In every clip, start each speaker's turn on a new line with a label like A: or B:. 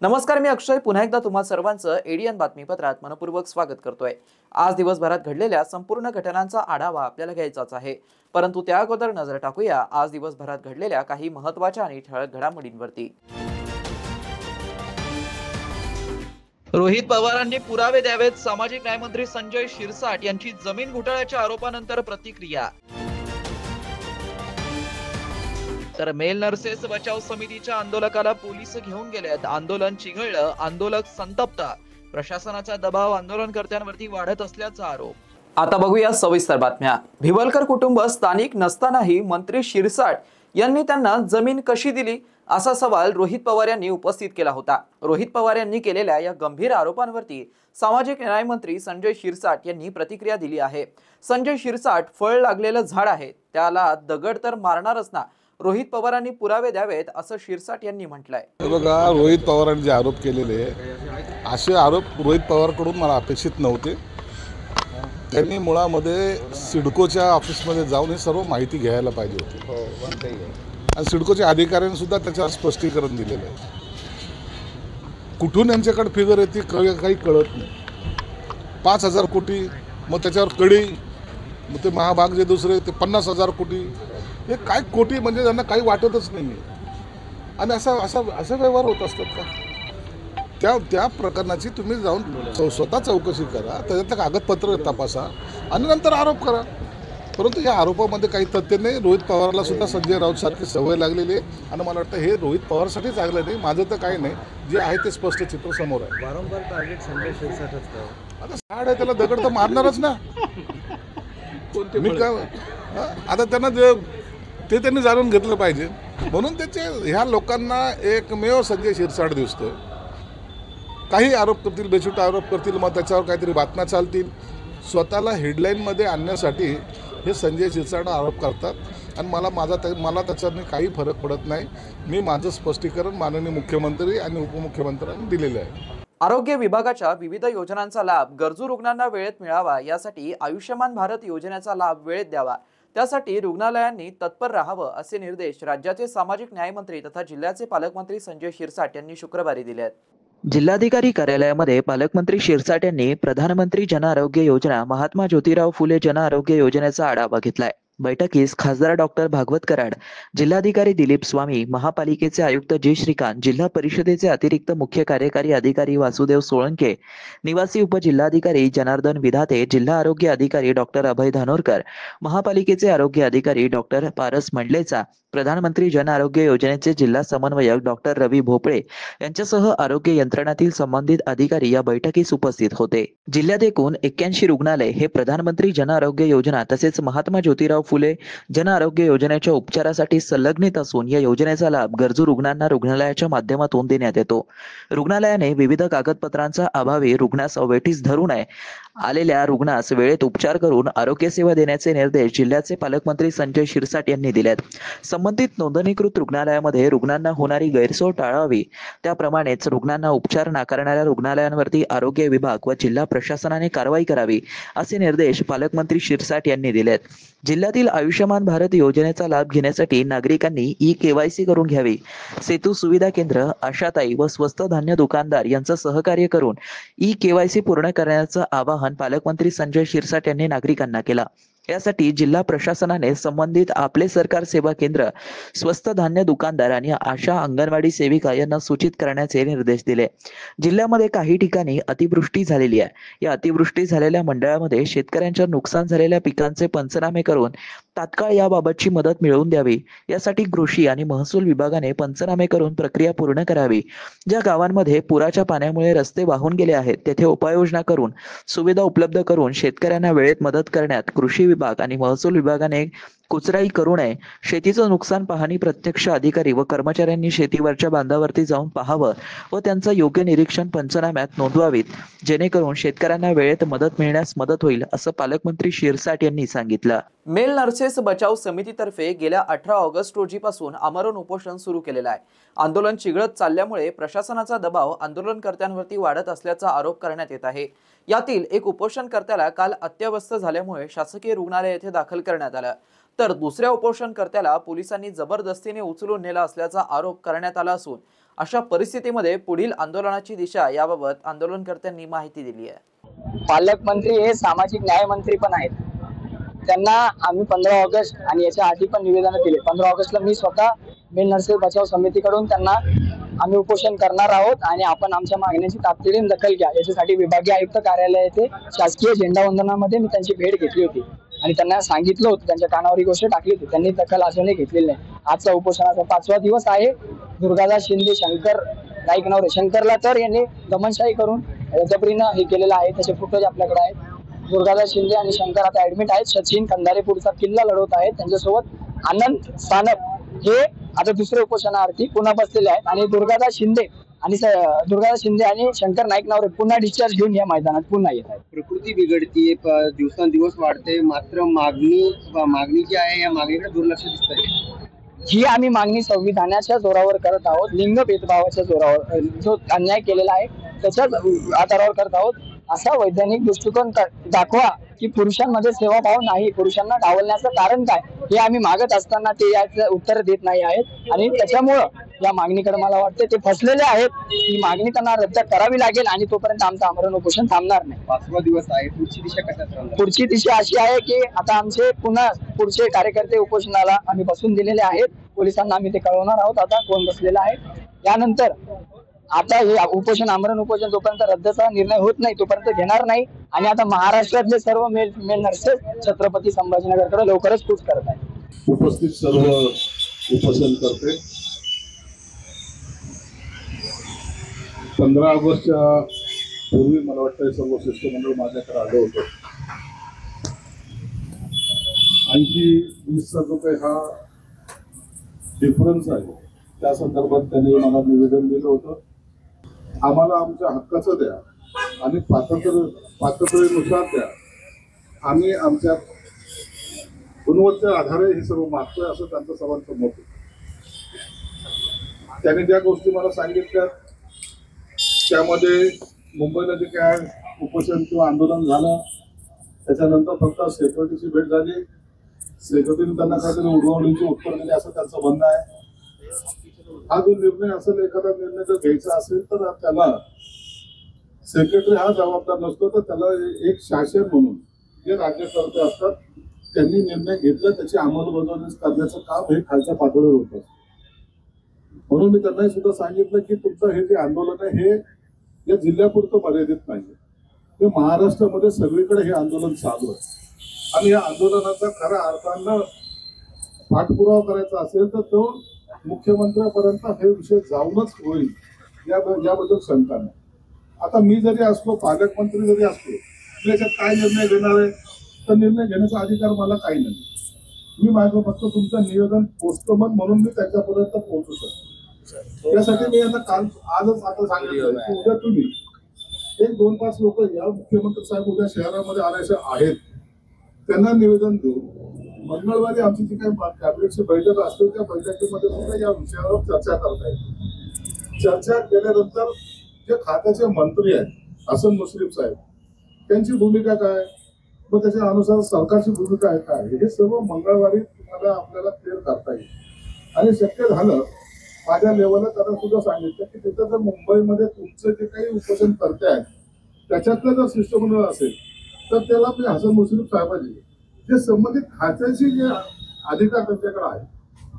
A: नमस्कार, मी अक्षय पुन्हा एकदा तुम्हा सर्वांचं एडीएन बातमीपत्रात मनपूर्वक स्वागत करतोय। आज दिवसभरात घडलेल्या संपूर्ण घटनांचा आढावा आपल्याला घ्यायचाच आहे, परंतु त्या अगोदर नजर टाकूया आज दिवसभरात घडलेल्या काही महत्त्वाच्या आणि ठळक घडामोडींवरती। रोहित पवारांनी पुरावे द्यावेत, सामाजिक न्याय मंत्री संजय शिरसाट यांची जमीन घोटाळ्याच्या आरोपानंतर प्रतिक्रिया। तर मेल नर्सेस बचाव समितीच्या आंदोलकाला पोलीस घेऊन गेलेत, आंदोलन चिघळलं, आंदोलक संतप्त, प्रशासनाचा दबाव आंदोलनकर्त्यांवरती वाढत असल्याचा आरोप। आता बघूया सविस्तर बातम्या। भिवलकर कुटुंब स्थानिक नसतानाही मंत्री शिरसाट यांनी त्यांना जमीन कशी दिली असा सवाल रोहित पवार यांनी उपस्थित केला होता। रोहित पवार यांनी केलेल्या या गंभीर आरोपांवरती सामाजिक न्याय मंत्री संजय शिरसाट यांनी प्रतिक्रिया दिली आहे। संजय शिरसाट फळ लागलेलं झाड आहे, त्याला दगड तर मारणारच ना, रोहित पवारांनी पुरावे द्यावेत असं शिरसाट यांनी म्हटलंय।
B: बघा, रोहित पवारांनी जे आरोप केलेले असे आरोप रोहित पवारकडून मला अपेक्षित नव्हते। त्यांनी मुळामध्ये सिडकोच्या ऑफिसमध्ये जाऊन हे सर्व माहिती घ्यायला पाहिजे होती आणि सिडकोच्या अधिकाऱ्यांनी सुद्धा त्याच्यावर स्पष्टीकरण दिलेलं आहे। कुठून यांच्याकडे फिगर येते काही कळत नाही। 5,000 कोटी, मग त्याच्यावर कडी, मग ते महाभाग जे दुसरे ते 50,000 कोटी, हे काय कोटी म्हणजे त्यांना काही वाटतच नाही। आणि असा व्यवहार होत असतात का? त्या प्रकरणाची तुम्ही जाऊन स्वतः चौकशी करा, त्याच्यातलं कागदपत्र तपासा आणि नंतर आरोप करा। परंतु या आरोपामध्ये काही तथ्य नाही। रोहित पवारला सुद्धा संजय राऊत सारखी सवय लागलेली आहे आणि मला वाटतं हे रोहित पवारसाठी चांगलं नाही, माझं तर काही नाही, जे आहे ते स्पष्ट चित्र समोर आहे।
C: वारंवार टार्गेट संजय शिरसाटच का?
B: आता झाड आहे त्याला दगड तर मारणारच ना। मी काय आता त्यांना ते त्यांनी जाणून घेतलं पाहिजे, म्हणून त्याचे ह्या लोकांना एकमेव संजय शिरसाट दिसतोय। काही आरोप करतील, बेछूट आरोप करतील, मग त्याच्यावर काहीतरी बातम्या चालतील, स्वतःला हेडलाईनमध्ये आणण्यासाठी हे संजय शिरसाट आरोप करतात आणि मला त्याच्याने काही फरक पडत नाही। मी माझं स्पष्टीकरण माननीय मुख्यमंत्री आणि उपमुख्यमंत्र्यांनी दिलेलं आहे।
A: आरोग्य विभागाच्या विविध योजनांचा लाभ गरजू रुग्णांना वेळेत मिळावा यासाठी आयुष्यमान भारत योजनेचा लाभ वेळेत द्यावा, त्यासाठी रुग्णालयांनी तत्पर राहावं असे निर्देश राज्याचे सामाजिक न्याय मंत्री तथा जिल्ह्याचे पालकमंत्री संजय शिरसाट यांनी शुक्रवारी दिले आहेत। जिल्हाधिकारी कार्यालयामध्ये पालकमंत्री शिरसाट यांनी प्रधानमंत्री जन आरोग्य योजना, महात्मा ज्योतिराव फुले जन आरोग्य योजनेचा आढावा घेतलाय। बैठकीस खासदार डॉक्टर भागवत कराड, जिल्हाधिकारी दिलीप स्वामी, महापालिकेचे आयुक्त जी श्रीकांत, जिल्हा परिषदेचे अतिरिक्त मुख्य कार्यकारी अधिकारी वासुदेव सोळंके, निवासी उपजिल्हाधिकारी जनार्दन विधाते, जिल्हा आरोग्य अधिकारी डॉक्टर अभय धानोरकर, महापालिकेचे आरोग्य अधिकारी डॉक्टर पारस मंडलेचा, प्रधानमंत्री जन आरोग्य योजनेचे जिल्हा समन्वयक डॉक्टर रवी भोपळे यांच्यासह आरोग्य यंत्रणातील संबंधित अधिकारी या बैठकीस उपस्थित होते। जिल्ह्यात एकूण 81 रुग्णालय हे प्रधानमंत्री जन आरोग्य योजना तसेच महात्मा ज्योतिराव फुले जन आरोग्य योजनेच्या उपचारासाठी संलग्नित असून या योजनेचा लाभ गरजू रुग्णांना रुग्णालयाच्या माध्यमातून देण्यात येतो। रुग्णालयाने विविध कागदपत्रांचा अभावी रुग्णास अवेठीस धरू नये, आलेल्या रुग्णास वेळेत उपचार करून आरोग्य सेवा देण्याचे निर्देश जिल्ह्याचे पालकमंत्री संजय शिरसाट यांनी दिलेत। संबंधित नोंदणीकृत रुग्णालयामध्ये रुग्णांना होणारी गैरसोय टाळावी, त्याप्रमाणेच रुग्णांना उपचार नाकारणाऱ्या रुग्णालयांवरती आरोग्य विभाग व जिल्हा प्रशासनाने कारवाई करावी असे निर्देश पालकमंत्री शिरसाट यांनी दिलेत। जिल्ह्यातील आयुष्यमान भारत योजनेचा लाभ घेण्यासाठी नागरिकांनी ई-केवायसी करून घ्यावी। सेतू सुविधा केंद्र, आशाताई व स्वस्त धान्य दुकानदार यांचं सहकार्य करून ई-केवायसी पूर्ण करण्याचं आवाहन पालकमंत्री संजय शिरसाट यांनी नागरिकांना केलं। यासाठी जिल्हा प्रशासनाने संबंधित आपले सरकार सेवा केंद्र, स्वस्त धान्य दुकानदार आणि आशा अंगणवाडी सेविका यांना सूचित करण्याचे निर्देश दिले। जिल्ह्यामध्ये काही ठिकाणी अतिवृष्टी झालेली आहे। या अतिवृष्टी झालेल्या मंडळामध्ये शेतकऱ्यांच्या नुकसान झालेल्या पिकांचे पंचनामे करून तात्काळ याबाबतची मदत मिळवून द्यावी। यासाठी कृषी आणि महसूल विभागाने पंचनामे करून प्रक्रिया पूर्ण करावी। ज्या गावांमध्ये पुराच्या पाण्यामुळे रस्ते वाहून गेले आहेत तेथे उपाययोजना करून सुविधा उपलब्ध करून शेतकऱ्यांना वेळेत मदत करण्यात कृषी विभाग आणि महसूल विभागाने
D: कुचराई करू नये. शेतीचं नुकसान पाहणी प्रत्यक्ष अधिकारी व कर्मचाऱ्यांनी शेतीवरच्या बांधावरती जाऊन पाहावं व त्यांचं योग्य निरीक्षण पंचनाम्यात नोंदवावीत, जेणेकरून शेतकऱ्यांना वेळेत मदत मिळण्यास मदत होईल, असं पालकमंत्री शिरसाट यांनी सांगितलं.
A: मेल नर्सेस बचाव समितीतर्फे गेल्या 18 ऑगस्ट रोजीपासून आमरण उपोषण सुरू केलेलं आहे. आंदोलन चिघळत चालल्यामुळे प्रशासनाचा दबाव आंदोलनकर्त्यांवरती वाढत असल्याचा आरोप करण्यात येत आहे. यातील एक उपोषणकर्त्याला काल अत्यवस्थ झाल्यामुळे शासकीय रुग्णालय येथे दाखल करण्यात आलं, तर दुसऱ्या उपोषणकर्त्याला पोलिसांनी जबरदस्तीने उचलून नेला असल्याचा आरोप करण्यात आला असून अशा परिस्थितीमध्ये पुढील आंदोलनाची दिशा याबाबत आंदोलनकर्त्यांनी माहिती दिली आहे.
E: पालकमंत्री हे सामाजिक न्याय मंत्री पण आहेत. त्यांना आम्ही 15 ऑगस्ट आणि याच्या आधी पण निवेदन दिले. 15 ऑगस्टला मी स्वतः मेल नर्सेस बचाव समितीकडून त्यांना आम्ही उपोषण करणार आहोत आणि आपण आमच्या मागण्यांची तातडीने दखल घ्या याच्यासाठी विभागीय आयुक्त कार्यालय येथे शासकीय झेंडा वंदनामध्ये मी त्यांची भेट घेतली होती आणि त्यांना सांगितलं होतं, त्यांच्या कानावर ही गोष्ट टाकली होती. त्यांनी दखल अजूनही घेतलेली नाही. आजचा उपोषणाचा 5वा दिवस आहे. दुर्गादास शिंदे, शंकर नाईक नवरे, शंकरला तर यांनी दमनशाही करून जबरीनं हे केलेलं आहे. त्याचे फुटेज आपल्याकडे आहेत. दुर्गादास शिंदे आणि शंकर आता ऍडमिट आहेत. सचिन कंधारेपूरचा किल्ला लढवत आहेत. त्यांच्यासोबत आनंद सानप हे आता दुसरे उपोषणार्थी पुन्हा बसलेले आहेत आणि दुर्गादास शिंदे आणि शंकर नाईक नवरे पुन्हा डिस्चार्ज घेऊन या मैदानात पुन्हा येत आहेत.
C: प्रकृती बिघडतीये, दिवसांदिवस वाढते, मात्र मागणी जी आहे या मागणीकडे दुर्लक्ष दिसतंय.
E: ही आम्ही मागणी संविधानाच्या जोरावर करत आहोत. लिंग भेदभावाच्या जोरावर जो अन्याय केलेला आहे त्याच्याच आधारावर करत आहोत. असा वैज्ञानिक दृष्टिकोन दाखवा की पुरुषांमध्ये सेवाभाव नाही, पुरुषांना डावलण्याचं कारण काय हे आम्ही मागत असताना ते याचं उत्तर देत नाही आहेत आणि त्याच्यामुळं या मागणीकडे मला वाटतं ते फसलेले आहेत. ही मागणी त्यांना रद्द करावी लागेल आणि तोपर्यंत आमचं आमरण उपोषण थांबणार नाही.
C: 5वा दिवस आहे. पुढची दिशा कशात राहणार?
E: पुढची दिशा अशी आहे की आता आमचे पुढचे कार्यकर्ते उपोषणाला आम्ही बसून दिलेले आहेत. पोलिसांना आम्ही ते कळवणार आहोत आता कोण बसलेलं आहे. यानंतर आता हे उपोषण आमरण उपोषण जोपर्यंत रद्दचा निर्णय होत नाही तोपर्यंत घेणार नाही आणि आता महाराष्ट्रातले सर्व मेल नर्सेस छत्रपती संभाजीनगरकडे लवकरच कूच करत आहेत.
B: उपस्थित सर्व उपोषण करते 15 ऑगस्टच्या पूर्वी मला वाटतं सर्व शिष्टमंडळ माझ्याकडे आलं होतं. आणखी 20चा जो काही हा डिफरन्स आहे त्या संदर्भात त्यांनी मला निवेदन दिलं होतं. आम्हाला आमच्या हक्काचं द्या आणि पात्रतेनुसार द्या. आम्ही आमच्या गुणवत्तेच्या आधारे हे सर्व मागतोय असं त्यांचं सर्वांचं मत होतं. त्यांनी ज्या गोष्टी मला सांगितल्या त्यामध्ये मुंबईला जे काय उपोषण किंवा आंदोलन झालं त्याच्यानंतर फक्त सेक्युरिटीची भेट झाली. सेक्युरिटीने त्यांना काहीतरी उडवणीची उत्तर दिली असं त्यांचं म्हणणं आहे. हा जो निर्णय असेल, एखादा निर्णय जर घ्यायचा असेल तर त्याला सेक्रेटरी हा जबाबदार नसतो, तर त्याला एक शासन म्हणून जे राज्यकर्ते असतात त्यांनी निर्णय घेतला त्याची अंमलबजावणी करण्याचं काम हे खालच्या पातळीवर होतं. म्हणून मी त्यांना सुद्धा सांगितलं की तुमचं हे जे आंदोलन आहे हे या जिल्ह्यापुरतं मर्यादित नाही, हे महाराष्ट्रामध्ये सगळीकडे हे आंदोलन चालू आहे आणि या आंदोलनाचा खऱ्या अर्थानं पाठपुरावा करायचा असेल तर तो मुख्यमंत्र्यापर्यंत हे विषय जाऊनच होईल याबद्दल शंका नाही. आता मी जरी असलो, पालकमंत्री जरी असलो, मी याच्यात काय निर्णय घेणार आहे तर निर्णय घेण्याचा अधिकार मला काही नाही. मी माझं फक्त तुमचं निवेदन पोस्टमन म्हणून मी त्याच्यापर्यंत पोहोचू शकतो. त्यासाठी मी यांना आजच आता सांगितलं की उद्या तुम्ही 1-2-5 लोक या मुख्यमंत्री साहेब उद्या शहरामध्ये आणायचे आहेत त्यांना निवेदन देऊ. मंगळवारी आमची जी काही कॅबिनेटची बैठक असते त्या बैठकीमध्ये सुद्धा या विषयावर चर्चा करता येईल. चर्चा केल्यानंतर जे खात्याचे मंत्री आहेत हसन मुश्रीफ साहेब त्यांची भूमिका काय, मग त्याच्या अनुसार सरकारची भूमिका आहे काय, हे सर्व मंगळवारी तुम्हाला आपल्याला क्लिअर करता येईल. आणि शक्य झालं माझ्या लेवलला त्यांना सुद्धा सांगितलं की तिथं जर मुंबईमध्ये तुमचं जे काही उपोषण करते आहेत त्याच्यातलं जर शिष्टमंडळ असेल तर त्याला मी हसन मुश्रीफ साहेबांनी जे संबंधित खात्याची जे अधिकार त्यांच्याकडे आहे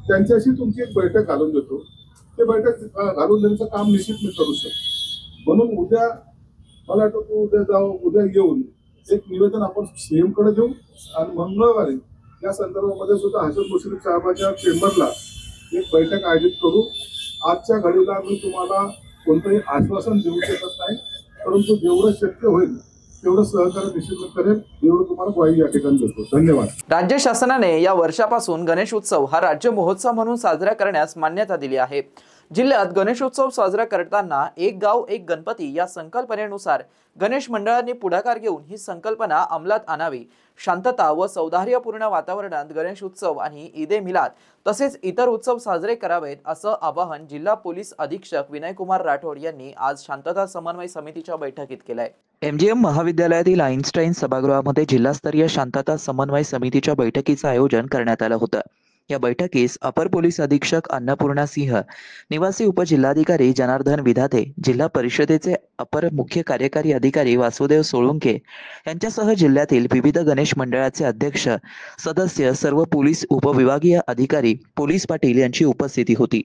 B: त्यांच्याशी तुमची एक बैठक घालून देतो. ते बैठक घालून देण्याचं काम निश्चित मी करू शकतो. म्हणून उद्या मला वाटतं उद्या येऊन एक निवेदन आपण सीएम कडे देऊ आणि मंगळवारी या संदर्भामध्ये सुद्धा हसन मुश्रीफ साहेबांच्या चेंबरला एक बैठक आयोजित करू. आजच्या घडीला मी तुम्हाला कोणतंही आश्वासन देऊ शकत नाही, परंतु जेवढं शक्य होईल तेवढं सहकार्य निश्चित करेल, एवढं तुम्हाला ग्वाही या ठिकाणी देतो. धन्यवाद.
A: राज्य शासनाने या वर्षापासून गणेश उत्सव हा राज्य महोत्सव म्हणून साजरा करण्यास मान्यता दिली आहे. जिल्ह्यात गणेशोत्सव साजरा करताना एक गाव एक गणपती या संकल्पनेनुसार गणेश मंडळांनी पुढाकार घेऊन ही संकल्पना अंमलात आणावी. शांतता व सौहार्दपूर्ण वातावरणात गणेश उत्सव आणि ईद ए मिलाद तसेच इतर उत्सव साजरे करावेत असं आवाहन जिल्हा पोलीस अधीक्षक विनयकुमार राठोड यांनी आज शांतता समन्वय समितीच्या बैठकीत केलंय.
D: MGM महाविद्यालयातील आईन्स्टाईन सभागृहामध्ये जिल्हास्तरीय शांतता समन्वय समितीच्या बैठकीचं आयोजन करण्यात आलं होतं. या बैठकीस अपर पोलीस अधीक्षक अन्नपूर्णा सिंह, निवासी उपजिल्हाधिकारी जनार्दन विधाते, जिल्हा परिषदेचे अपर मुख्य कार्यकारी अधिकारी वासुदेव सोळुंके यांच्यासह जिल्ह्यातील विविध गणेश मंडळाचे अध्यक्ष, सदस्य, सर्व पोलीस उपविभागीय अधिकारी, पोलीस पाटील यांची उपस्थिती होती.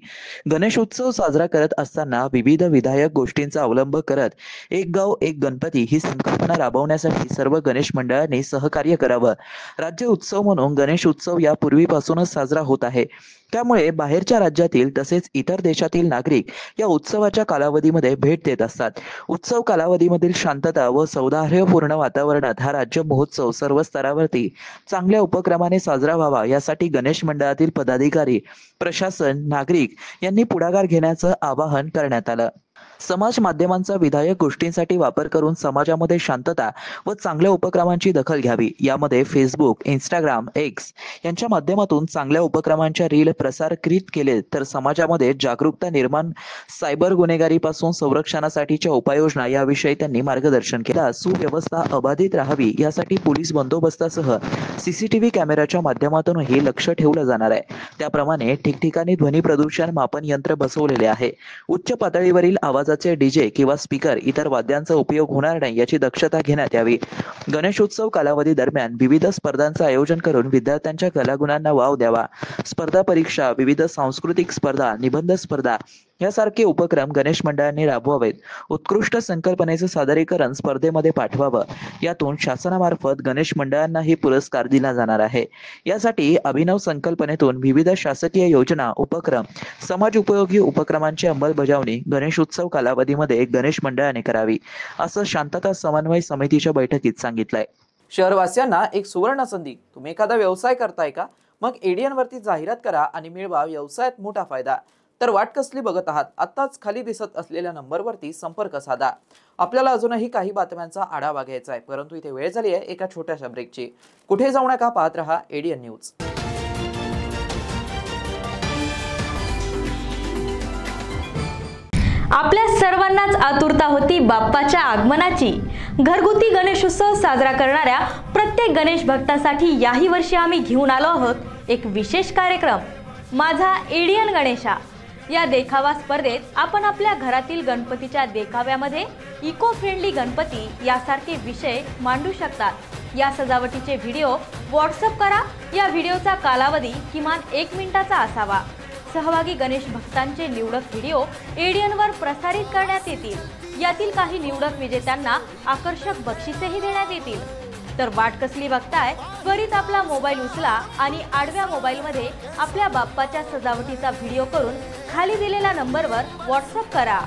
D: गणेशोत्सव साजरा करत असताना विविध विधायक गोष्टींचा अवलंब करत एक गाव एक गणपती ही संकल्पना राबवण्यासाठी सर्व गणेश मंडळांनी सहकार्य करावं. राज्य उत्सव म्हणून गणेश उत्सव यापूर्वीपासूनच साजरा होत आहे. त्यामुळे बाहेरच्या राज्यातील तसेच इतर देशातील नागरिक या उत्सवाच्या कालावधीमध्ये भेट देत असतात. उत्सव कालावधीमधील शांतता व सौहार्दपूर्ण वातावरणात हा राज्य महोत्सव सर्व स्तरावरती चांगल्या उपक्रमाने साजरा व्हावा यासाठी गणेश मंडळातील पदाधिकारी, प्रशासन, नागरिक यांनी पुढाकार घेण्याचं आवाहन करण्यात आलं. समाज माध्यमांचा विधायक गोष्टींसाठी वापर करून समाजामध्ये शांतता व चांगल्या उपक्रमांची दखल घ्यावी. यामध्ये फेसबुक, इंस्टाग्राम, एक्स यांच्या माध्यमातून चांगल्या उपक्रमांच्या रील प्रसारित केले तर समाजामध्ये जागरूकता निर्माण, सायबर गुन्हेगारीपासून संरक्षणासाठीच्या उपाययोजना याविषयी त्यांनी मार्गदर्शन केलं. सुव्यवस्था अबाधित राहावी यासाठी पोलीस बंदोबस्तासह CCTV कॅमेऱ्याच्या माध्यमातूनही लक्ष ठेवलं जाणार आहे. त्याप्रमाणे ठिकठिकाणी ध्वनी प्रदूषण मापन यंत्र बसवलेले आहे. उच्च पातळीवरील आवाजाचे डीजे किंवा स्पीकर इतर वाद्यांचा उपयोग होणार नाही याची दक्षता घेण्यात यावी. गणेशोत्सव कालावधी दरम्यान विविध स्पर्धांचं आयोजन करून विद्यार्थ्यांच्या कलागुणांना वाव द्यावा. स्पर्धा परीक्षा, विविध सांस्कृतिक स्पर्धा, निबंध स्पर्धा यासारखे उपक्रम गणेश मंडळांनी राबवावेत. उत्कृष्ट संकल्पनेचं सादरीकरण स्पर्धेमध्ये पाठवावं. यातून शासनामार्फत गणेश मंडळांनाही पुरस्कार दिला जाणार आहे. यासाठी अभिनव संकल्पनेतून विविध शासकीय योजना, उपक्रम, समाज उपयोगी उपक्रमांची अंमलबजावणी गणेशोत्सव कालावधीमध्ये गणेश मंडळाने करावी असं शांतता समन्वय समितीच्या बैठकीत सांगितलंय.
A: शहरवासियांना एक सुवर्ण संधी. तुम्ही एखादा व्यवसाय करताय का? मग एडीएन वरती जाहिरात करा आणि मिळवा व्यवसायात मोठा फायदा. तर वाट कसली बघत आहात? आत्ताच खाली दिसत असलेल्या नंबरवरती संपर्क साधा. आपल्याला अजूनही काही बातम्यांचा आढावा घ्यायचा आहे, परंतु इथे वेळ झाली आहे एका छोट्याशा ब्रेकची. कुठे जाऊ नका, पाहत रहा एडीएन न्यूज.
F: आपल्या सर्वांनाच आतुरता होती बाप्पाच्या आगमनाची. घरगुती गणेशोत्सव साजरा करणाऱ्या प्रत्येक गणेश भक्तासाठी याही वर्षी आम्ही घेऊन आलो आहोत एक विशेष कार्यक्रम, माझा एडीएन गणेशा. या देखावा स्पर्धेत आपण आपल्या घरातील गणपतीच्या देखाव्यामध्ये इको फ्रेंडली गणपती यासारखे विषय मांडू शकतात. या सजावटीचे व्हिडिओ व्हॉट्सअप करा. या व्हिडिओचा कालावधी किमान 1 मिनिटाचा असावा. सहभागी गणेश भक्तांचे निवडक व्हिडिओ एडीएनवर प्रसारित करण्यात येतील. यातील काही निवडक विजेत्यांना आकर्षक बक्षिसेही देण्यात येतील. तर वाट कसली बघताय? त्वरित आपला मोबाईल उचला आणि आडव्या मोबाईलमध्ये आपल्या बाप्पाच्या सजावटीचा व्हिडिओ करून खाली दिलेल्या नंबरवर व्हॉट्सअप करा.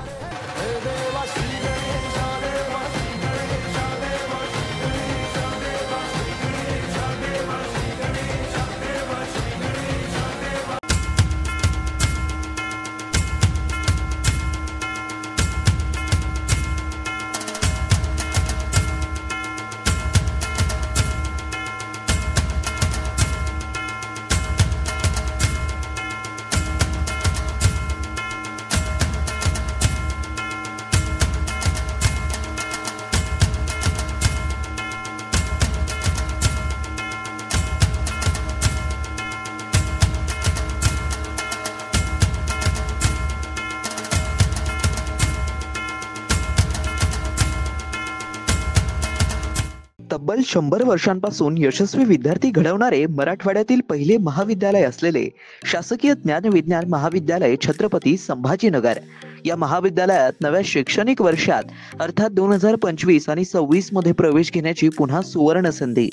D: तब्बल 100 वर्षांपासून यशस्वी विद्यार्थी घडवणारे मराठवाड्यातील पहिले महाविद्यालय असलेले शासकीय ज्ञानविज्ञान महाविद्यालय छत्रपती संभाजीनगर या महाविद्यालयात नव्या शैक्षणिक वर्षात अर्थात 2025 आणि 26 मध्ये प्रवेश घेण्याची पुन्हा सुवर्ण संधी.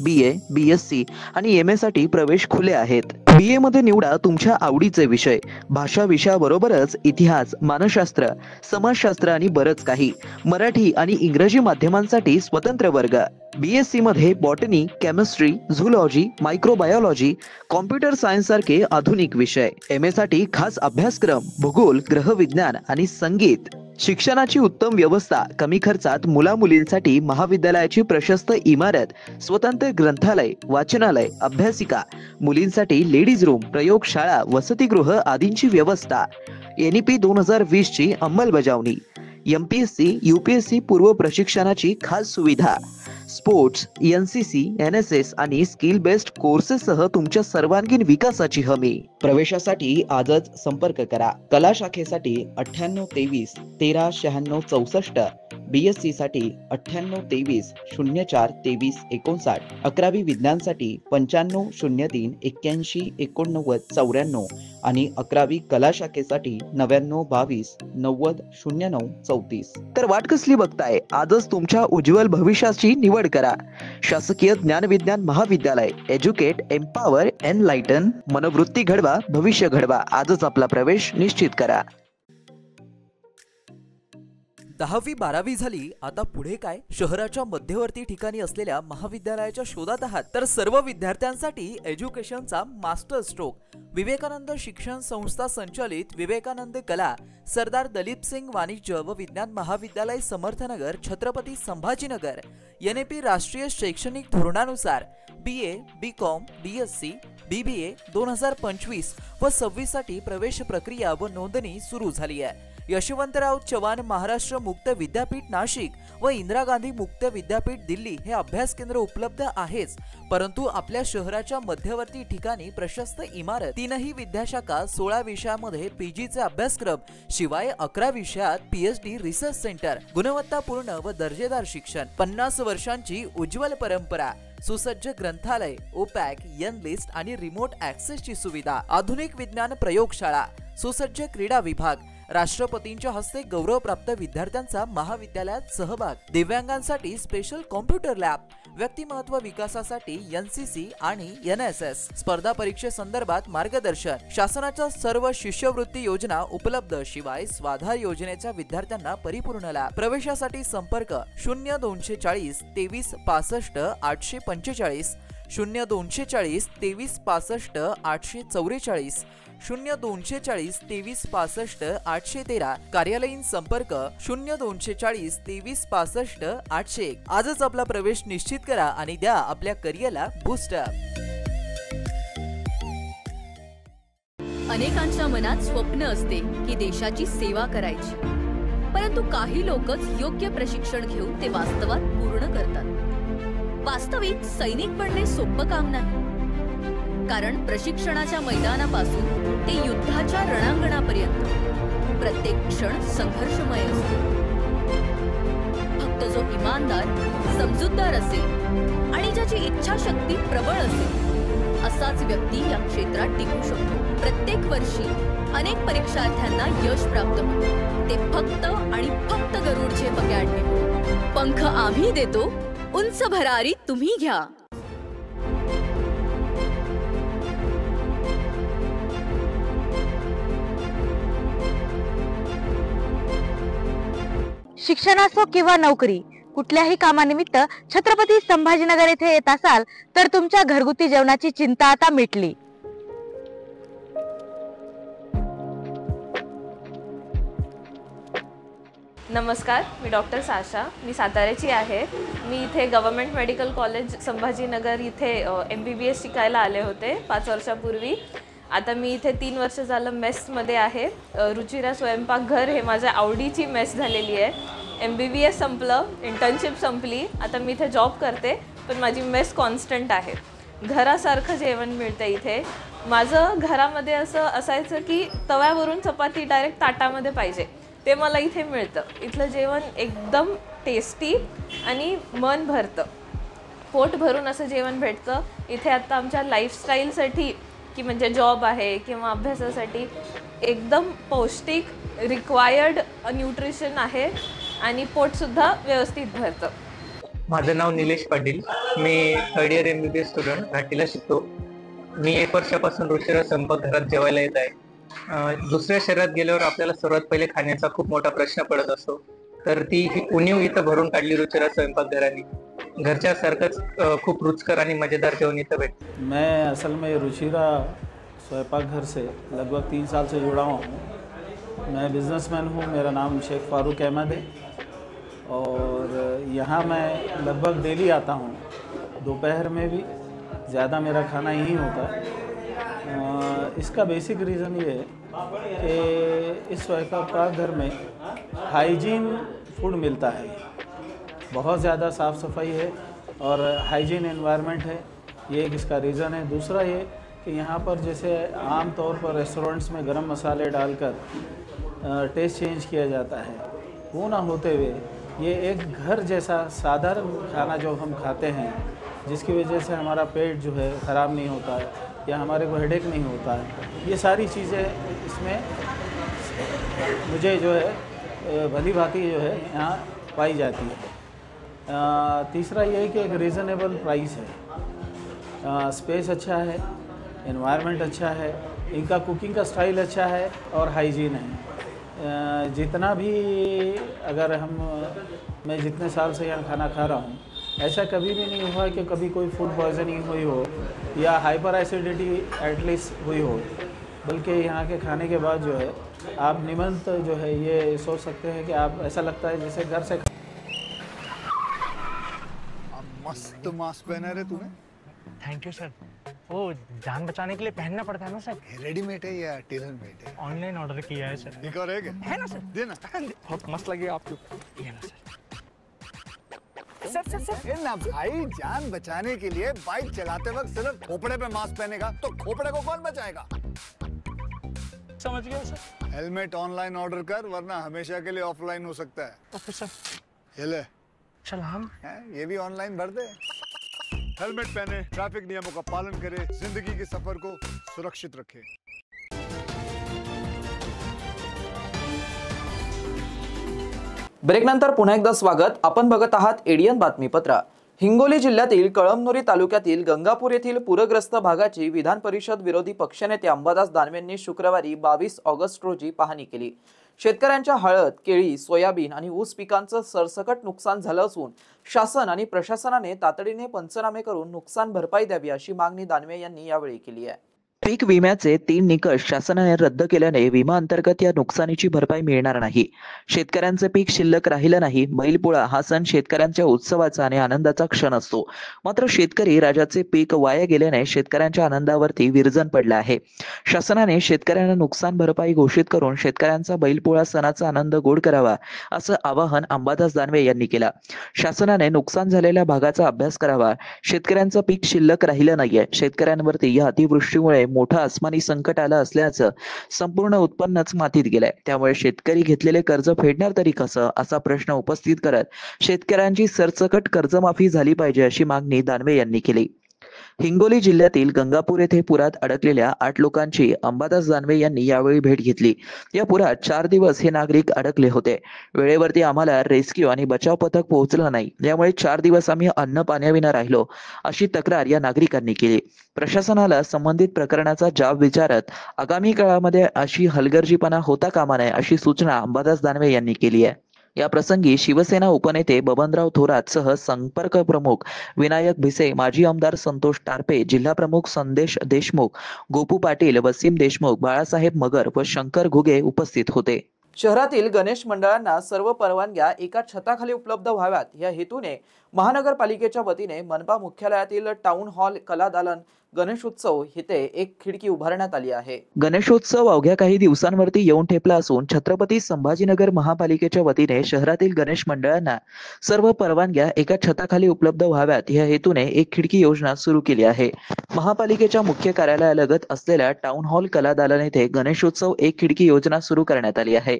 D: BA, BSc आणि MA साठी प्रवेश खुले आहेत. BA मध्ये निवडा तुमच्या आवडीचे विषय. भाषा विषयाबरोबरच इतिहास, मानसशास्त्र, समाजशास्त्र आणि बरंच काही. मराठी आणि इंग्रजी माध्यमांसाठी स्वतंत्र वर्ग. BSc मध्ये botany, chemistry, zoology, microbiology, computer science सारखे आधुनिक विषय. MA साठी खास अभ्यासक्रम, भूगोल, ग्रहविज्ञान आणि संगीत. शिक्षणाची उत्तम व्यवस्था, कमी खर्चात मुला-मुलींसाठी महाविद्यालयाची प्रशस्त इमारत, स्वतंत्र ग्रंथालय, वाचनालय, अभ्यासिका, मुलींसाठी लेडीज रूम, प्रयोगशाळा, वसतिगृह आदींची व्यवस्था. NEP 2020 ची अंमलबजावणी. MPSC, UPSC पूर्व प्रशिक्षणाची खास सुविधा. स्पोर्ट्स, NCC, NSS आणि स्किल बेस्ड कोर्सेससह तुमच्या सर्वांगीण विकासाची हमी. प्रवेशासाठी आजच संपर्क करा. कला शाखेसाठी 9823 139664, BSc साठी 9823 04 23 59, 11वी विज्ञानसाठी 9503 81 89 94 आणि 11वी कला शाखेसाठी 9922 90 09 34. तर वाट कसली बघताय? आजच तुमच्या उज्ज्वल भविष्याची निवड करा. शासकीय ज्ञानविज्ञान महाविद्यालय. Educate, empower, enlighten. मनोवृत्ती घडवा, भविष्य घडवा. आजच आपला प्रवेश निश्चित करा.
A: 10वी 12वी झाली, आता पुढे काय? शहराच्या मध्यवर्ती ठिकाणी असलेल्या महाविद्यालयाच्या शोधात आहात तर सर्व विद्यार्थ्यांसाठी एज्युकेशनचा मास्टर स्ट्रोक विवेकानंद शिक्षण संस्था संचालित विवेकानंद कला सरदार दलीप सिंग वाणिज्य व विज्ञान महाविद्यालय समर्थनगर छत्रपती संभाजीनगर. NEP राष्ट्रीय शैक्षणिक धोरणानुसार BA, BCom, BSc, BBA 2025 व 26 साठी प्रवेश प्रक्रिया व नोंदणी सुरू झाली आहे. यशवंतराव चव्हाण महाराष्ट्र मुक्त विद्यापीठ नाशिक व इंदिरा गांधी मुक्त विद्यापीठ दिल्ली हे अभ्यास केंद्र उपलब्ध आहेच, परंतु आपल्या शहराच्या मध्यवर्ती ठिकाणी प्रशस्त इमारत, 3ही विद्याशाखा, 16 विषयामध्ये PGचे अभ्यासक्रम, शिवाय 11 विषयात PhD रिसर्च सेंटर, गुणवत्तापूर्ण व दर्जेदार शिक्षण, 50 वर्षांची उज्ज्वल परंपरा, सुसज्ज ग्रंथालय, OPAC, N-लिस्ट आणि रिमोट ॲक्सेसची सुविधा, आधुनिक विज्ञान प्रयोगशाळा, सुसज्ज क्रीडा विभाग, राष्ट्रपतींच्या हस्ते गौरवप्राप्त विद्यार्थ्यांचा महाविद्यालयात सहभाग, दिव्यांगांसाठी स्पेशल कॉम्प्युटर लॅब, व्यक्तिमत्व विकासासाठी NCC आणि NSS, स्पर्धा परीक्षेसंदर्भात मार्गदर्शन, शासनाच्या सर्व शिष्यवृत्ती योजना उपलब्ध, शिवाय स्वाधार योजनेच्या विद्यार्थ्यांना परिपूर्ण लाभ. प्रवेशासाठी संपर्क 0240 23 65 845, 0240 23 65 844, 0240 23 65 813, कार्यालयीन संपर्क 0240 23 65 801. आजच आपला प्रवेश निश्चित करा आणि द्या आपल्या करिअरला बूस्टअप.
G: अनेकांच्या मनात स्वप्न असते की देशाची सेवा करायची, परंतु काही लोकच योग्य प्रशिक्षण घेऊन ते वास्तवात पूर्ण करतात. वास्तविक सैनिक बनणे सोपं काम नाही, कारण प्रशिक्षणाच्या मैदानापासून ते युद्धाच्या रणांगणापर्यंत प्रत्येक क्षण संघर्षमय असतो. फक्त जो इमानदार, समजूतदार असेल आणि ज्याची इच्छाशक्ती प्रबळ असेल असाच व्यक्ती या क्षेत्रात टिकू शकतो. प्रत्येक वर्षी अनेक परीक्षार्थ्यांना यश प्राप्त होते, ते फक्त आणि फक्त गरुडचे पकॅडमी. पंख आम्ही देतो, उंच भरारी तुम्ही घ्या.
H: शिक्षण असो किंवा नोकरी, कुठल्याही कामानिमित्त छत्रपती संभाजीनगर येथे येत असाल तर तुमच्या घरगुती जेवणाची चिंता आता मिटली.
I: नमस्कार, मी डॉक्टर साशा. मी साताऱ्याची आहे. मी इथे गव्हर्नमेंट मेडिकल कॉलेज संभाजीनगर इथे MBBS शिकायला आले होते 5 वर्षापूर्वी. आता मी इथे 3 वर्ष झालं मेसमध्ये आहे. रुचिरा स्वयंपाकघर हे माझ्या आवडीची मेस झालेली आहे. MBBS संपलं, इंटर्नशिप संपली, आता मी इथे जॉब करते, पण माझी मेस कॉन्स्टंट आहे. घरासारखं जेवण मिळतं इथे. माझं घरामध्ये असं असायचं की तव्यावरून चपाती डायरेक्ट ताटामध्ये पाहिजे, ते मला इथे मिळतं. इथलं जेवण एकदम टेस्टी आणि मन भरतं, पोट भरून असं जेवण भेटतं इथे. आता आमच्या लाईफस्टाईलसाठी की म्हणजे जॉब आहे किंवा अभ्यासासाठी एकदम पौष्टिक रिक्वायर्ड न्यूट्रिशन आहे आणि पोटसुद्धा व्यवस्थित भरतं.
J: माझं नाव निलेश पाटील. मी थर्ड इयर MBBS स्टुडंट घाटीला शिकतो. मी 1 वर्षापासून रुचिरा स्वयंपाकघरात जेवायला येत आहे. दुसऱ्या शहरात गेल्यावर आपल्याला सर्वात पहिले खाण्याचा खूप मोठा प्रश्न पडत असतो, तर ती उणीव इथं भरून काढली रुचिरा स्वयंपाकघराने. घरच्या सारखंच खूप रुचकर आणि मजेदार जेवण इथं भेटतं.
K: मैं असल में रुचिरा स्वयंपाकघर से लगभग 3 साल से जुड़ा हुआ हूँ। मैं बिजनेसमैन हूँ, मेरा नाम शेख फारूक अहमद है और यहाँ मैं लगभग डेली आता हूँ। दोपहर में भी ज़्यादा मेरा खाना यहीं होता है। इसका बेसिक रीज़न ये है कि इस स्वयंपाकघर में हाइजीन फूड मिलता है, बहुत ज़्यादा साफ़ सफाई है और हाइजीन एनवायरनमेंट है, ये एक इसका रीज़न है। दूसरा ये कि यहाँ पर जैसे आम तौर पर रेस्टोरेंट्स में गरम मसाले डालकर टेस्ट चेंज किया जाता है, वो ना होते हुए ये एक घर जैसा साधारण खाना जो हम खाते हैं, जिसकी वजह से हमारा पेट जो है ख़राब नहीं होता है या हमारे को हेडेक नहीं होता है, ये सारी चीज़ें इसमें मुझे जो है भली भांति जो है यहाँ पाई जाती है। तीसरा ये है कि एक रीज़नेबल प्राइस है, स्पेस अच्छा है, एनवायरनमेंट अच्छा है, इनका कुकिंग का स्टाइल अच्छा है और हाइजीन है। जितना भी अगर मैं जितने साल से यहाँ खाना खा रहा हूँ, ऐसा कभी भी नहीं हुआ कि कभी कोई फूड पॉइजनिंग हुई हो या हाइपर एसिडिटी एटलीस्ट हुई हो, बल्कि यहाँ के खाने के बाद जो है आप निमंत जो है ये सोच सकते हैं कि आप ऐसा लगता है जैसे घर से।
L: मस्त मास्क पहना रे तूने।
M: Thank you sir. वो जान बचाने के लिए पहनना पड़ता है ना सर।
L: रेडीमेड है या टेलर मेड है?
M: ऑनलाइन ऑर्डर किया है सर।
L: एक और है
M: ना सर?
L: देना।
M: बहुत मस्त लगे आपको। ये ना सर।
L: सर ना भाई, जान बचाने के लिए बाइक चलाते वक्त सिर्फ खोपड़े पे मास्क पहनेगा तो खोपड़े को कौन बचाएगा?
M: समझ गया सर।
L: हेलमेट ऑनलाइन ऑर्डर कर, वरना हमेशा के लिए ऑफलाइन हो सकता है।
M: Okay sir.
L: ये ले
M: सलाम।
L: ये भी ऑनलाइन भर दे। हेलमेट पहने, ट्रैफिक नियमों का पालन करे, जिंदगी के सफर को सुरक्षित रखे।
A: ब्रेकनंतर पुन्हा एकदा स्वागत। आपण बघत आहात एडियन बातमीपत्र। हिंगोली जिल्ह्यातील कळमनुरी तालुक्यातील गंगापूर येथील पूरग्रस्त भागाची विधान परिषद विरोधी पक्षनेते अंबादास दानवेंनी शुक्रवारी 22 ऑगस्ट रोजी पाहणी केली। शेतकऱ्यांच्या हळद, केळी, सोयाबीन आणि ऊस पिकांचं सरसकट नुकसान झालं असून शासन आणि प्रशासनाने तातडीने पंचनामे करून नुकसान भरपाई द्यावी अशी मागणी दानवे यांनी यावेळी केली आहे।
D: पीक विम्याचे 3 निकष शासनाने रद्द केल्याने विमा अंतर्गत या नुकसानीची भरपाई मिळणार नाही। शेतकऱ्यांचे पीक शिल्लक राहिलं नाही। बैलपोळा हा सण शेतकऱ्यांच्या उत्सवाचा आणि आनंदाचा क्षण असतो, मात्र शेतकरी राजाचे पीक वाया गेल्याने शेतकऱ्यांच्या आनंदावरती विरजण पडलं आहे। शासनाने शेतकऱ्यांना नुकसान भरपाई घोषित करून शेतकऱ्यांचा बैलपोळा सणाचा आनंद गोड करावा असं आवाहन अंबादास दानवे यांनी केलं। शासनाने नुकसान झालेल्या भागाचा अभ्यास करावा। शेतकऱ्यांचं पीक शिल्लक राहिलं नाहीये। शेतकऱ्यांवरती या अतिवृष्टीमुळे मोठं आसमानी संकट आलं असल्याचं संपूर्ण उत्पन्नच मातीत गेलंय। त्यामुळे शेतकरी घेतलेले कर्ज फेडणार तरी कसं असा प्रश्न उपस्थित करत शेतकऱ्यांची सरसकट कर्जमाफी झाली पाहिजे अशी मागणी दानवे यांनी केली। हिंगोली जिल्ह्यातील गंगापूर येथे पुरात अडकलेल्या 8 लोकांची अंबादास दानवे यांनी यावेळी भेट घेतली। या पुरात 4 दिवस हे नागरिक अडकले होते। वेळेवरती आम्हाला रेस्क्यू आणि बचाव पथक पोहोचलं नाही, त्यामुळे 4 दिवस आम्ही अन्न पाण्याविना राहिलो अशी तक्रार या नागरिकांनी केली। प्रशासनाला संबंधित प्रकरणाचा जाब विचारत आगामी काळामध्ये अशी हलगर्जीपणा होता कामा नये अशी सूचना अंबादास दानवे यांनी केली आहे। या प्रसंगी शिवसेना उपनेते बबनराव थोरात सह संपर्क प्रमुख विनायक भिसे, माजी आमदार संतोष टारपे, जिल्हा प्रमुख संदेश देशमुख, गोपू पाटील, वसीम देशमुख, बाळासाहेब मगर व शंकर घुगे उपस्थित होते।
A: शहरातील गणेश मंडळांना सर्व परवानग्या एका छताखाली उपलब्ध व्हाव्यात या हेतूने महानगरपालिकेच्या वतीने मनपा मुख्यालयातील टाउन हॉल कला दालन गणेशोत्सव येथे एक खिडकी उभारण्यात आली आहे।
D: गणेशोत्सव अवघ्या काही दिवसांवरती येऊन ठेपला असून छत्रपती संभाजीनगर महापालिकेच्या वतीने शहरातील गणेश मंडळांना सर्व परवानग्या एका छताखाली उपलब्ध व्हाव्यात या हेतूने एक खिडकी योजना सुरू केली आहे। महापालिकेच्या मुख्य कार्यालयालगत असलेल्या टाउन हॉल कला दालन येथे गणेशोत्सव एक खिडकी योजना सुरू करण्यात आली आहे।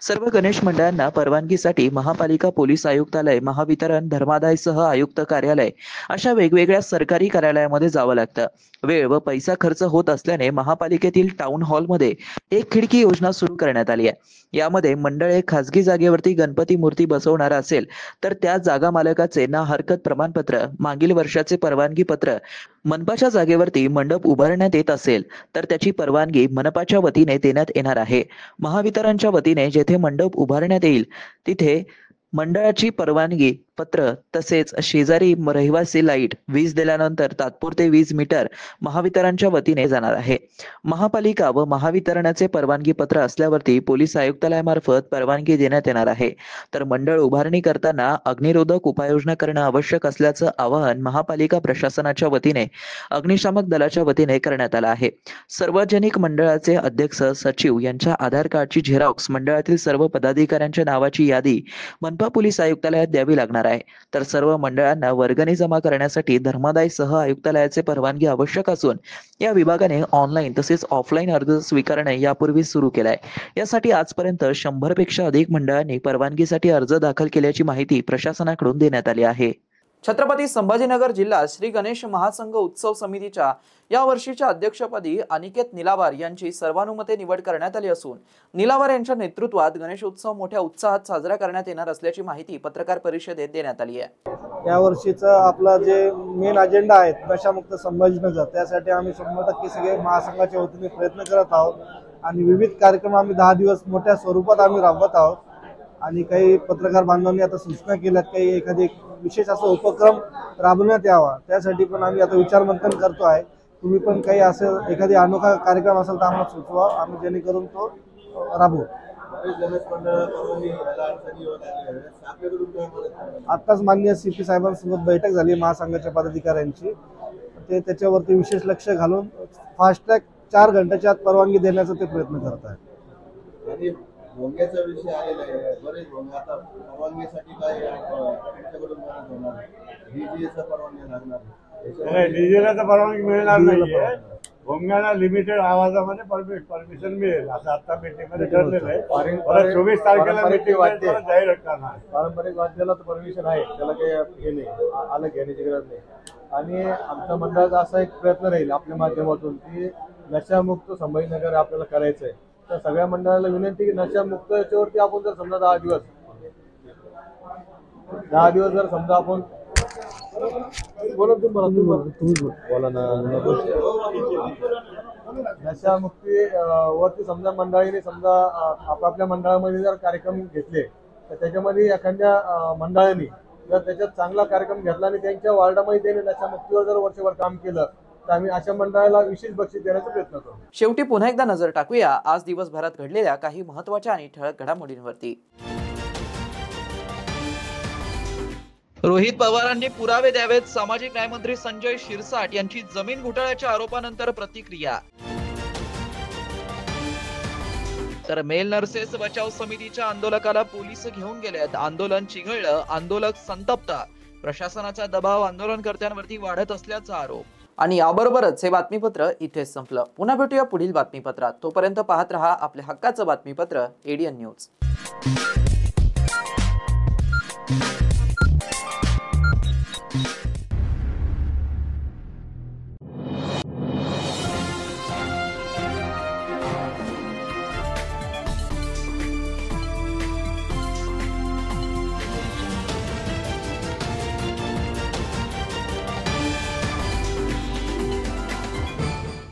D: सर्व गणेश मंडळांना परवानगीसाठी महापालिका पोलीस आयुक्तालय, महावितरण, धर्मादाय सह आयुक्त कार्यालय अशा वेगवेगळ्या सरकारी कार्यालयामध्ये जावं लागतं. वेळ व पैसा खर्च होत असल्याने महापालिकेतील टाउन हॉलमध्ये एक खिडकी योजना सुरू करण्यात आली आहे. यामध्ये मंडळ एक खासगी जागेवरती गणपती मूर्ती बसवणार असेल तर त्या जागा मालकाचे ना हरकत प्रमाणपत्र, मागील वर्षाचे परवानगी पत्र, मनपाच्या जागेवरती मंडप उभारण्यात येत असेल तर त्याची परवानगी मनपाच्या वतीने देण्यात येणार आहे. महावितरणच्या वतीने जेथे मंडप उभारण्यात येईल तिथे मंडळाची परवानगी पत्र तसेच शेजारी रहिवासी लाईट वीज दिल्यानंतर तात्पुरते वीज मीटर महावितरणच्या वतीने जाणार आहे. महापालिका व महावितरणाचे परवानगी पत्र असल्यावरती पोलीस आयुक्तालयामार्फत परवानगी देण्यात येणार आहे. तर मंडळ उभारणी करताना अग्निरोधक उपाययोजना करणं आवश्यक असल्याचं आवाहन महापालिका प्रशासनाच्या वतीने अग्निशामक दलाच्या वतीने करण्यात आलं आहे. सार्वजनिक मंडळाचे अध्यक्ष सचिव यांच्या आधार कार्डची झेरॉक्स मंडळातील सर्व पदाधिकाऱ्यांच्या नावाची यादी मनपा पोलीस आयुक्तालयात द्यावी लागणार आहे. तर सर्व मंडळांना वर्गणी जमा करण्यासाठी धर्मादाय सह आयुक्तालयाचे परवानगी आवश्यक असून या विभागाने ऑनलाईन तसेच ऑफलाईन अर्ज स्वीकारणे यापूर्वी सुरू केलाय. यासाठी आजपर्यंत 100 पेक्षा अधिक मंडळांनी परवानगीसाठी अर्ज दाखल केल्याची माहिती प्रशासनाकडून देण्यात आली आहे.
A: छत्रपती संभाजीनगर जिल्हा श्री गणेश महासंघ उत्सव समितीच्या या वर्षीच्या अध्यक्षपदी अनिकेत निलावार यांची सर्वानुमते निवड करण्यात आली असून निलावार यांच्या नेतृत्वात गणेशोत्सव मोठ्या उत्साहात साजरा करण्यात येणार असल्याची माहिती पत्रकार परिषदेत देण्यात आली आहे.
N: या वर्षीचा आपला जे मेन अजेंडा आहे नशामुक्त संभाजीनगर, त्यासाठी आम्ही 100% सगळे महासंघाच्या वतीने प्रयत्न करत आहोत आणि विविध कार्यक्रम आम्ही 10 दिवस मोठ्या स्वरूपात आम्ही राबवत आहोत. आणि काही पत्रकार बांधवांनी आता सूचना केल्यात काही एखादी विशेष असा उपक्रम राबवण्यात यावा, त्यासाठी पण आम्ही आता विचारमंथन करतो आहे. तुम्ही पण काही असं एखादी अनोखा कार्यक्रम असेल तर आम्हाला सुचवा, आम्ही जेणेकरून तो राबवू. आत्ताच माननीय CP साहेबांसोबत बैठक झाली महासंघाच्या पदाधिकाऱ्यांची, ते त्याच्यावरती विशेष लक्ष घालून फास्ट ट्रॅक 4 घंट्याच्या आत परवानगी देण्याचा ते प्रयत्न करत आहेत.
O: भोंग्याचा विषय आलेला आहे, बरेच भोंगे आता परवानगीसाठी काय तुमच्याकडून होणार आहे, डीजेचा परवानगी लागणार आहे.
P: डीजेला तर परवानगी मिळणार नाहीये, भोंग्याला लिमिटेड आवाजामध्ये परमिशन मिळेल असं आता मीटिंगमध्ये ठरलेलं आहे. 24 तारखेला मीटिंग जाहीर करणार.
O: पारंपरिक वाद्याला तर परमिशन आहे, त्याला काही हे नाही, अलग घेण्याची गरज नाही. आणि आमच्या मंडळाचा असा एक प्रयत्न राहील आपल्या माध्यमातून की नशामुक्त संभाजीनगर आपल्याला करायचं आहे. तर सगळ्या मंडळाला विनंती की नशामुक्त याच्यावरती आपण जर समजा 10 दिवस जर समजा आपण बोला ना, नशामुक्ती वरती समजा मंडळीने समजा आपापल्या मंडळामध्ये जर कार्यक्रम घेतले तर त्याच्यामध्ये एखाद्या मंडळाने जर त्याच्यात चांगला कार्यक्रम घेतला आणि त्यांच्या वॉर्डामध्ये त्यांनी नशामुक्तीवर जर वर्षभर काम केलं तर आम्ही अशा मंडळाला विशेष बक्षीस देण्याचा प्रयत्न करू.
A: शेवटी पुन्हा एकदा नजर टाकूया आज दिवसभरात घडलेल्या काही महत्त्वाच्या आणि ठळक घडामोडींवरती. रोहित पवारांनी पुरावे द्यावेत, सामाजिक न्यायमंत्री संजय शिरसाट यांची जमीन घोटाळ्याच्या आरोपानंतर प्रतिक्रिया. तर मेल नर्सेस बचाव समितीच्या आंदोलकाला पोलीस घेऊन गेलेत, आंदोलन चिघळलं, आंदोलक संतप्त, प्रशासनाचा दबाव आंदोलनकर्त्यांवरती वाढत असल्याचा आरोप. आणि याबरोबरच हे बातमीपत्र इथेच संपलं. पुन्हा भेटूया पुढील बातमीपत्रात. तोपर्यंत पाहत रहा आपल्या हक्काचं बातमीपत्र ADN न्यूज.